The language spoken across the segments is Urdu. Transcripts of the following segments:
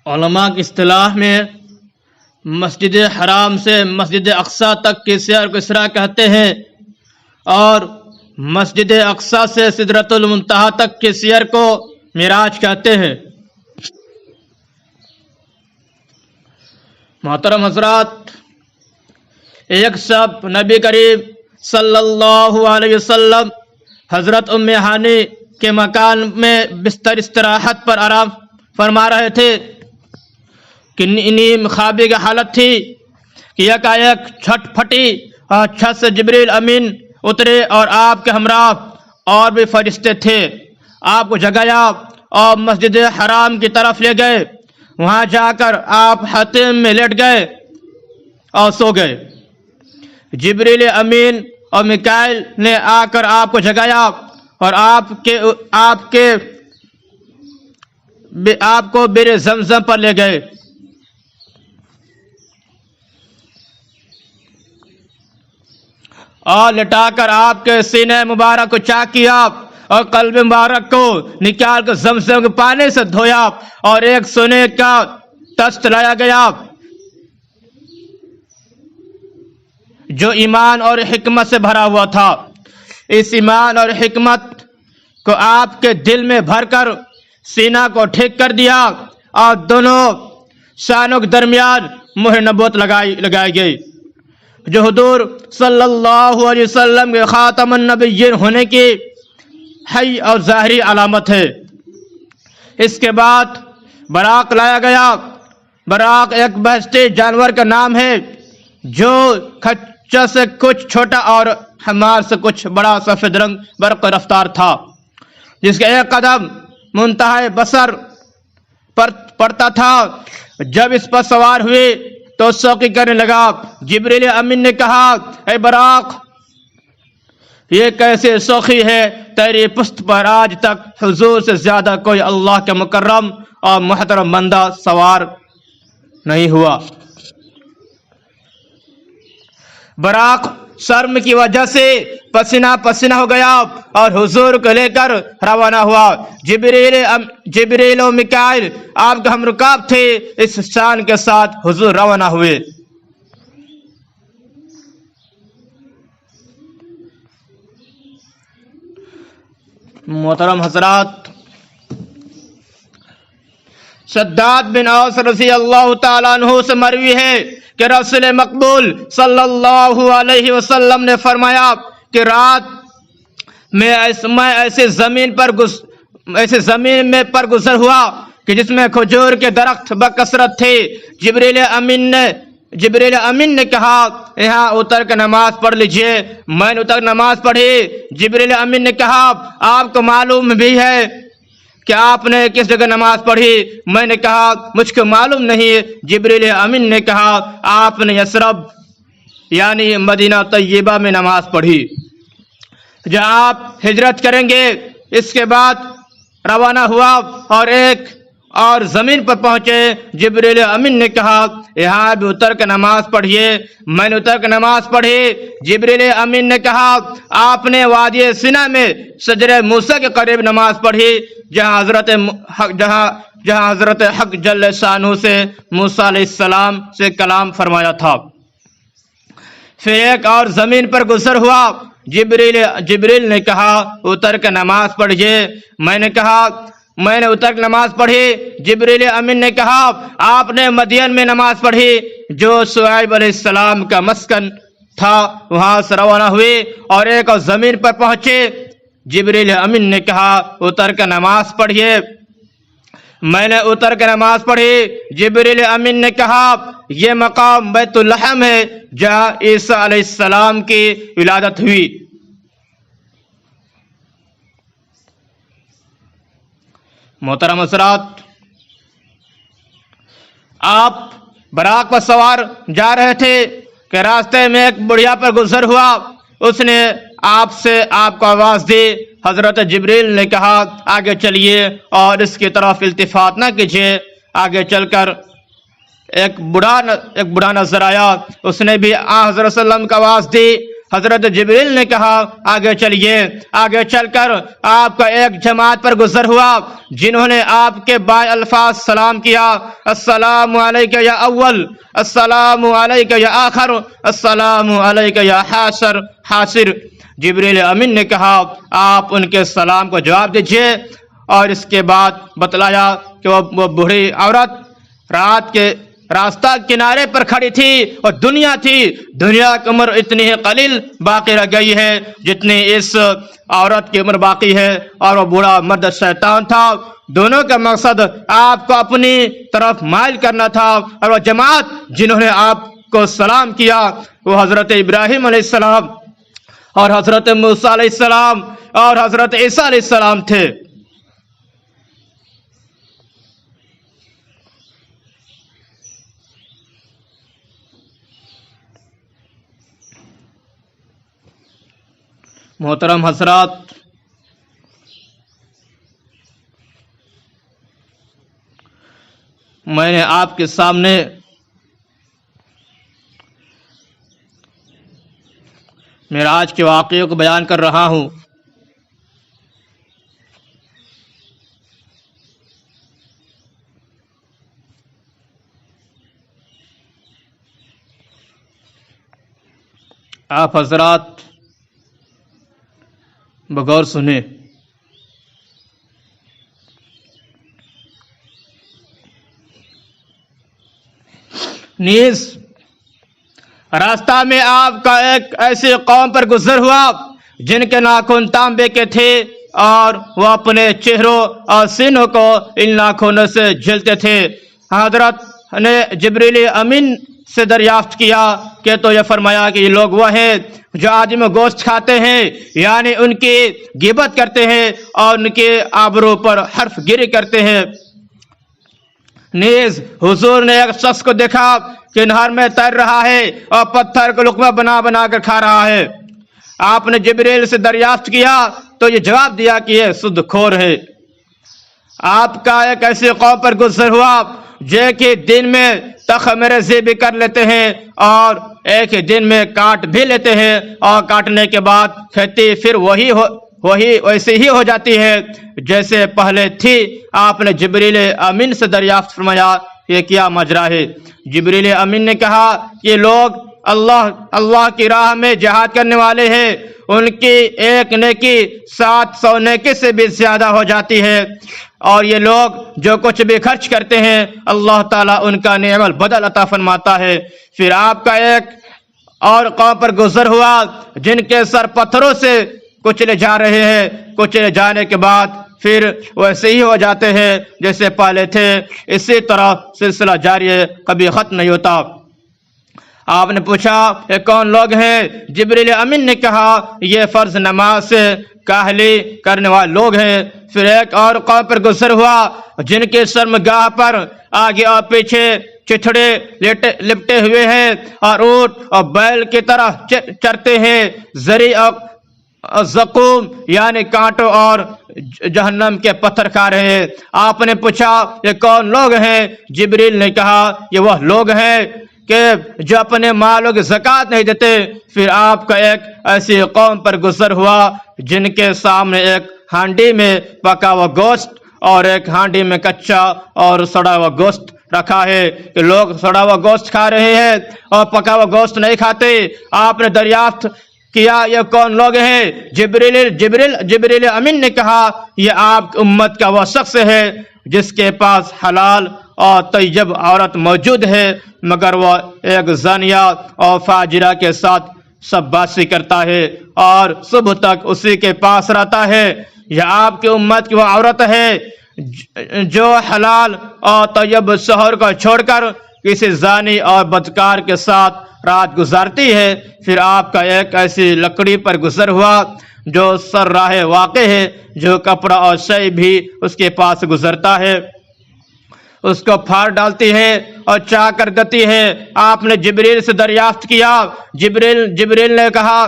علماء کی اصطلاح میں مسجد حرام سے مسجد اقصی تک کی سیر کو اسراء کہتے ہیں، اور مسجد اقصی سے سدرۃ المنتہا تک کی سیر کو معراج کہتے ہیں۔ محترم حضرات، ایک شب نبی کریم صلی اللہ علیہ وسلم حضرت ام ہانی کے مکان میں بستر استراحت پر آرام فرما رہے تھے کہ نیم خوابی کی حالت تھی کہ یکایک چھٹ پھٹی اور چھت سے جبریل امین اترے اور آپ کے ہمراہ اور بھی فرشتے تھے۔ آپ کو جگایا اور مسجد حرام کی طرف لے گئے۔ وہاں جا کر آپ حتیم میں لیٹ گئے اور سو گئے۔ جبریل امین اور میکائیل نے آ کر آپ کو جگایا اور آپ کو بئر زمزم پر لے گئے۔ اور لٹا کر آپ کے سینے مبارک کو چاک کیا اور قلب مبارک کو نکال کر زمزم کے پانی سے دھویا اور ایک سونے کا تخت لایا گیا جو ایمان اور حکمت سے بھرا ہوا تھا۔ اس ایمان اور حکمت کو آپ کے دل میں بھر کر سینہ کو ٹھیک کر دیا اور دونوں شانوں کے درمیان مہر نبوت لگائی گئی جو حضور صلی اللہ علیہ وسلم کے خاتم النبیین ہونے کی حی اور ظاہری علامت ہے۔ اس کے بعد براق لایا گیا۔ براق ایک بہشتی جانور کا نام ہے جو خچر سے کچھ چھوٹا اور حمار سے کچھ بڑا سفید رنگ برق رفتار تھا، جس کا ایک قدم منتہا بصر پر پڑتا تھا۔ جب اس پر سوار ہوئے تو شوقی کرنے لگا۔ جبریل امین نے کہا، اے براق، یہ کیسے شوخی ہے؟ تیری پشت پر آج تک حضور سے زیادہ کوئی اللہ کے مکرم اور محترم بندہ سوار نہیں ہوا۔ براق شرم کی وجہ سے پسینہ پسینہ ہو گیا اور حضور کو لے کر روانہ ہوا۔ جبریل و میکائیل آپ کے ہمرکاب تھے۔ اس شان کے ساتھ حضور روانہ ہوئے۔ محترم حضرات، شداد بن اوس رضی اللہ تعالیٰ عنہ سے مروی ہے کہ رسول مقبول صلی اللہ علیہ وسلم نے فرمایا کہ رات میں ایسے زمین پر گزر ہوا کہ جس میں کھجور کے درخت بکثرت تھے۔ جبریل امین نے کہا، یہاں اتر کے نماز پڑھ لیجئے۔ میں نے اتر نماز پڑھی۔ جبریل امین نے کہا، آپ کو معلوم بھی ہے کہ آپ نے کس جگہ نماز پڑھی؟ میں نے کہا، مجھ کو معلوم نہیں۔ جبریل امین نے کہا، آپ نے یثرب یعنی مدینہ طیبہ میں نماز پڑھی جہاں آپ ہجرت کریں گے۔ اس کے بعد روانہ ہوا اور ایک اور زمین پر پہنچے۔ جبریل امین نے کہا، یہاں بھی اتر کے نماز پڑھیے۔ میں نے اتر کے نماز پڑھی۔ جبریل امین نے کہا، آپ نے وادی سینا میں شجر موسیٰ کے قریب نماز پڑھی جہاں حضرت حق جل شانہ سے موسیٰ علیہ السلام سے کلام فرمایا تھا۔ پھر ایک اور زمین پر گزر ہوا۔ جبریل نے کہا، اتر کے نماز پڑھیے۔ میں نے کہا، میں نے اتر کے نماز پڑھی۔ جبریل امین نے کہا، آپ نے مدین میں نماز پڑھی جو شعیب علیہ السلام کا مسکن تھا۔ وہاں سے روانہ ہوئے اور ایک اور زمین پر پہنچے۔ جبریل امین نے کہا، اتر کے نماز پڑھیے۔ میں نے اتر کے نماز پڑھی۔ جبریل امین نے کہا، یہ مقام بیت اللحم ہے جہاں عیسیٰ علیہ السلام کی ولادت ہوئی۔ محترم حضرات، آپ براق پر سوار جا رہے تھے کہ راستے میں ایک بڑھیا پر گزر ہوا۔ اس نے آپ کو آواز دی۔ حضرت جبریل نے کہا، آگے چلیے اور اس کی طرف التفات نہ کیجیے۔ آگے چل کر ایک بوڑھا نظر آیا۔ اس نے بھی حضرت صلی اللہ علیہ وسلم کو آواز دی۔ حضرت جبریل نے کہا آگے چلیے۔ آگے چل کر آپ کا ایک جماعت پر گزر ہوا جنہوں نے آپ کے بائے الفاظ سلام کیا، السلام علیک یا اول، السلام علیک یا آخر، السلام علیک یا حاصر۔ جبریل امین نے کہا آپ ان کے سلام کو جواب دیجیے، اور اس کے بعد بتلایا کہ وہ بوڑھی عورت رات کے راستہ کنارے پر کھڑی تھی اور دنیا تھی، دنیا کی عمر اتنی ہی قلیل باقی رہ گئی ہے جتنی اس عورت کی عمر باقی ہے، اور وہ بوڑھا مرد شیطان تھا۔ دونوں کا مقصد آپ کو اپنی طرف مائل کرنا تھا، اور وہ جماعت جنہوں نے آپ کو سلام کیا وہ حضرت ابراہیم علیہ السلام اور حضرت موسیٰ علیہ السلام اور حضرت عیسیٰ علیہ السلام تھے۔ محترم حضرات، میں نے آپ کے سامنے معراج کے واقعے کو بیان کر رہا ہوں۔ آپ حضرات بغور سنیں۔ نیز راستہ میں آپ کا ایک ایسی قوم پر گزر ہوا جن کے ناخن تانبے کے تھے، اور وہ اپنے چہروں اور سینوں کو ان ناخنوں سے جلتے تھے۔ حضرت نے جبریل امین سے دریافت کیا کہ تو یہ فرمایا کہ یہ لوگ وہ ہیں جو آدمی گوشت کھاتے ہیں، یعنی ان کی غیبت کرتے ہیں اور ان کے آبرو پر حرف گیری کرتے ہیں۔ نیز حضور نے ایک شخص کو دیکھا کہ نہر میں تیر رہا ہے اور پتھر کو لقمہ بنا بنا کر کھا رہا ہے۔ آپ نے جبریل سے دریافت کیا تو یہ جواب دیا کہ یہ سود خور ہے۔ آپ کا ایک ایسی قوم پر گزر ہوا جو کہ دن میں تخم ریزی بھی کر لیتے ہیں اور ایک ہی دن میں کاٹ بھی لیتے ہیں، اور کاٹنے کے بعد کھیتی پھر وہی ویسے ہی ہو جاتی ہے جیسے پہلے تھی۔ آپ نے جبریل امین سے دریافت فرمایا یہ کیا ماجرا ہے؟ جبریل امین نے کہا کہ لوگ اللہ کی راہ میں جہاد کرنے والے ہیں، ان کی ایک نیکی 700 نیکی سے بھی زیادہ ہو جاتی ہے، اور یہ لوگ جو کچھ بھی خرچ کرتے ہیں اللہ تعالیٰ ان کا نعم البدل عطا فرماتا ہے۔ پھر آپ کا ایک اور قوم پر گزر ہوا جن کے سر پتھروں سے کچلے جا رہے ہیں، کچلے جانے کے بعد پھر ویسے ہی ہو جاتے ہیں جیسے پہلے تھے۔ اسی طرح سلسلہ جاری ہے، کبھی ختم نہیں ہوتا۔ آپ نے پوچھا یہ کون لوگ ہیں؟ جبریل امین نے کہا یہ فرض نماز سے کاہلی کرنے والے لوگ ہیں۔ پھر ایک اور قوم پر گزر ہوا جن کے شرمگاہ پر آگے اور پیچھے چتھڑے لپٹے ہوئے ہیں اور اونٹ اور بیل کی طرح چرتے ہیں، زری اور زقوم یعنی کانٹوں اور جہنم کے پتھر کھا رہے ہیں۔ آپ نے پوچھا یہ کون لوگ ہیں؟ جبریل نے کہا یہ وہ لوگ ہیں کہ جو اپنے مالوں کی زکوٰۃ نہیں دیتے۔ پھر آپ کا ایک ایسی قوم پر گزر ہوا جن کے سامنے ایک ہانڈی میں پکا ہوا گوشت اور ایک ہانڈی میں کچا اور سڑا ہوا گوشت رکھا ہے کہ لوگ سڑا ہوا گوشت کھا رہے ہیں اور پکا ہوا گوشت نہیں کھاتے۔ آپ نے دریافت کیا یہ کون لوگ ہیں؟ جبریل امین نے کہا یہ آپ کی امت کا وہ شخص ہے جس کے پاس حلال اور طیب عورت موجود ہے، مگر وہ ایک زانیہ اور فاجرہ کے ساتھ شباسی کرتا ہے اور صبح تک اسی کے پاس رہتا ہے۔ یہ آپ کی امت کی وہ عورت ہے جو حلال اور طیب شوہر کو چھوڑ کر کسی زانی اور بدکار کے ساتھ رات گزارتی ہے۔ پھر آپ کا ایک ایسی لکڑی پر گزر ہوا جو سر راہ واقع ہے، جو کپڑا اور شے بھی اس کے پاس گزرتا ہے اس کو پھاڑ ڈالتی ہے اور چاہ کر دیتی ہے۔ آپ نے جبریل سے دریافت کیا، جبریل نے کہا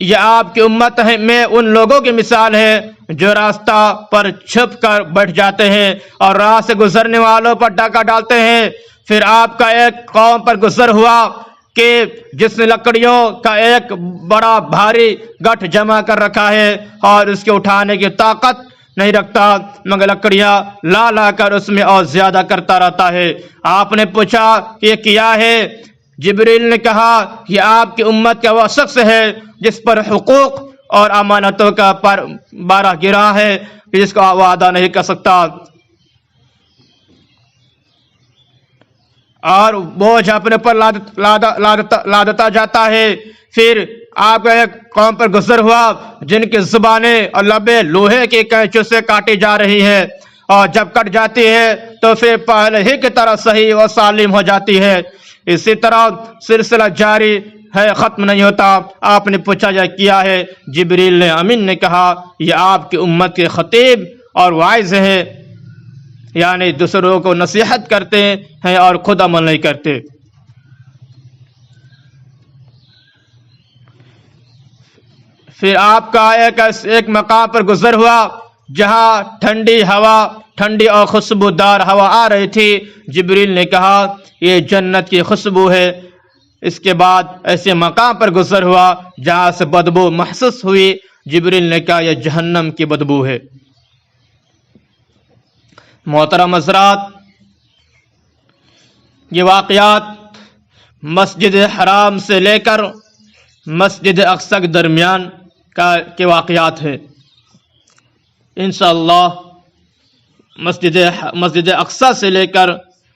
یہ آپ کی امت میں ان لوگوں کی مثال ہے جو راستہ پر چھپ کر بیٹھ جاتے ہیں اور راہ سے گزرنے والوں پر ڈاکہ ڈالتے ہیں۔ پھر آپ کا ایک قوم پر گزر ہوا کہ جس نے لکڑیوں کا ایک بڑا بھاری گٹھ جمع کر رکھا ہے اور اس کے اٹھانے کی طاقت نہیں رکھتا، مگر لکڑیاں لا لا کر اس میں اور زیادہ کرتا رہتا ہے۔ آپ نے پوچھا یہ کیا ہے؟ جبریل نے کہا کہ آپ کی امت کا وہ شخص ہے جس پر حقوق اور امانتوں کا بارہ گرا ہے جس کو وہ ادا نہیں کر سکتا، اور بوجھ اپنے پر لادتا جاتا ہے۔ پھر آپ کا ایک قوم پر گزر ہوا جن کی زبانیں اور لبیں لوہے کی کینچوں سے کاٹی جا رہی ہے، اور جب کٹ جاتی ہے تو پھر پہلے ہی کی طرح صحیح و سالم ہو جاتی ہے۔ اسی طرح سلسلہ جاری ہے، ختم نہیں ہوتا۔ آپ نے پوچھا یہ کیا ہے؟ جبریل امین نے کہا یہ آپ کی امت کے خطیب اور واعظ ہے، یعنی دوسروں کو نصیحت کرتے ہیں اور خود عمل نہیں کرتے۔ پھر آپ کا ایک مقام پر گزر ہوا جہاں ٹھنڈی اور خوشبودار ہوا آ رہی تھی۔ جبریل نے کہا یہ جنت کی خوشبو ہے۔ اس کے بعد ایسے مقام پر گزر ہوا جہاں سے بدبو محسوس ہوئی۔ جبریل نے کہا یہ جہنم کی بدبو ہے۔ محترم حضرات، یہ واقعات مسجد حرام سے لے کر مسجد اقصی کے درمیان کے واقعات ہیں۔ انشاءاللہ مسجد اقصی سے لے کر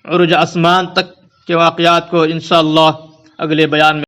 عروج آسمان تک کے واقعات کو انشاءاللہ اگلے بیان میں